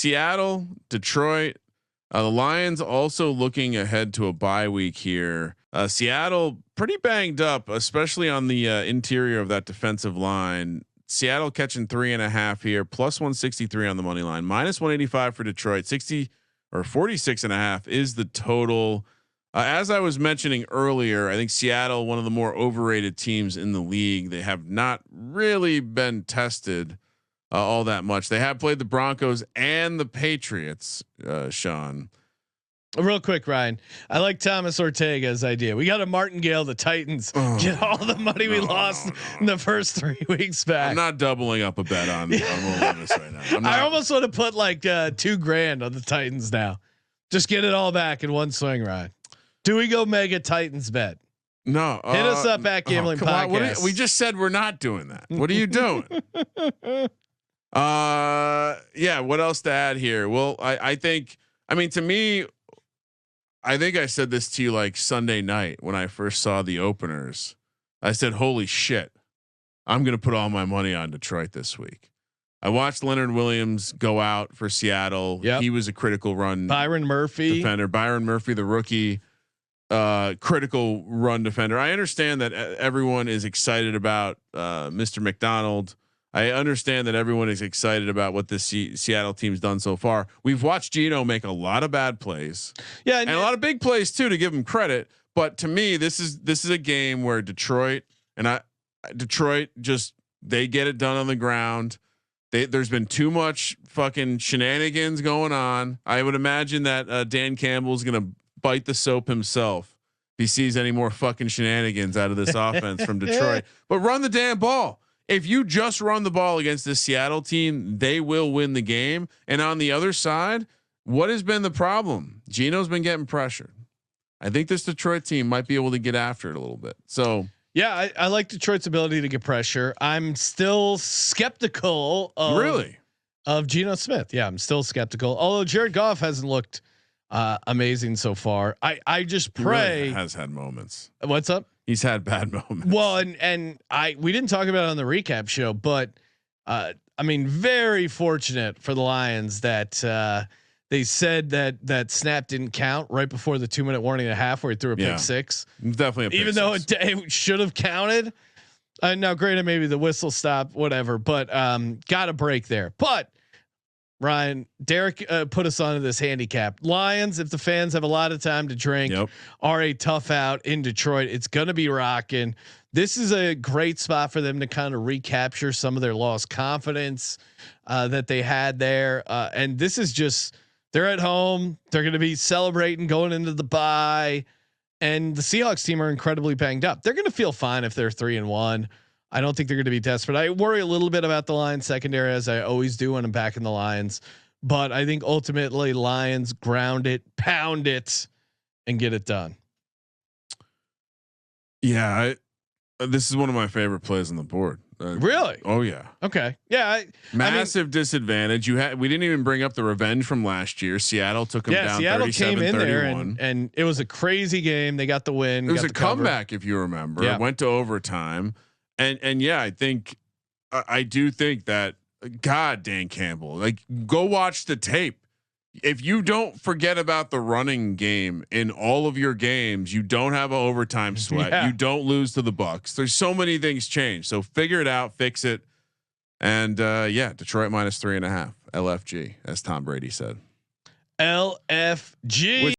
Seattle, Detroit, the Lions also looking ahead to a bye week here. Seattle pretty banged up, especially on the interior of that defensive line. Seattle catching 3.5 here, plus 163 on the money line, minus 185 for Detroit. 60 or 46.5 is the total. As I was mentioning earlier, I think Seattle, one of the more overrated teams in the league. They have not really been tested all that much. They have played the Broncos and the Patriots. Sean, real quick, Ryan. I like Thomas Ortega's idea. We got to martingale the Titans. Get all the money we lost in the first 3 weeks back. I'm not doubling up a bet on Ole Miss right now. I almost want to put like $2,000 on the Titans now. Just get it all back in one swing, Ryan. Do we go mega Titans bet? No. Hit us up at Gambling Podcast. We just said we're not doing that. What are you doing? Yeah. What else to add here? Well, I think, to me, I think I said this to you like Sunday night when I first saw the openers. I said, holy shit, I'm going to put all my money on Detroit this week. I watched Leonard Williams go out for Seattle. Yep. He was a critical run. Byron Murphy defender, Byron Murphy, the rookie, critical run defender. I understand that everyone is excited about Mr. McDonald. I understand that everyone is excited about what this Seattle team's done so far. We've watched Geno make a lot of bad plays, and a lot of big plays too, to give him credit. But to me, this is a game where Detroit just, they get it done on the ground. There's been too much fucking shenanigans going on. I would imagine that Dan Campbell's gonna bite the soap himself if he sees any more fucking shenanigans out of this offense from Detroit. But run the damn ball. If you just run the ball against this Seattle team, they will win the game. And on the other side, what has been the problem? Geno's been getting pressured. I think this Detroit team might be able to get after it a little bit. So yeah, I like Detroit's ability to get pressure. I'm still skeptical of Geno Smith. Yeah, I'm still skeptical. Although Jared Goff hasn't looked amazing so far. I just pray really has had moments. What's up? He's had bad moments. Well, and we didn't talk about it on the recap show, but very fortunate for the Lions that they said that snap didn't count right before the 2-minute warning and a half where he threw a pick six. Definitely a pick even six. Though it should have counted. Now, granted, maybe the whistle stopped, whatever, but got a break there. But Ryan, Derek put us onto this handicap. Lions, if the fans have a lot of time to drink, are a tough out in Detroit. It's going to be rocking. This is a great spot for them to kind of recapture some of their lost confidence that they had there. And this is just, they're at home. They're going to be celebrating going into the bye. And the Seahawks team are incredibly banged up. They're going to feel fine if they're 3-1. I don't think they're going to be desperate. I worry a little bit about the Lions secondary, as I always do when I'm backing the Lions, but I think ultimately Lions ground it, pound it, and get it done. Yeah. This is one of my favorite plays on the board. Really? Oh yeah. Okay. Yeah. Massive disadvantage. We didn't even bring up the revenge from last year. Seattle took them down. Seattle came in there and it was a crazy game. They got the win. It was a comeback, if you remember. It went to overtime. And yeah, I do think that Dan Campbell, like, go watch the tape. If you don't forget about the running game in all of your games, you don't have an overtime sweat. Yeah. You don't lose to the Bucks. There's so many things change. So figure it out, fix it. And Detroit minus 3.5 LFG, as Tom Brady said. LFG.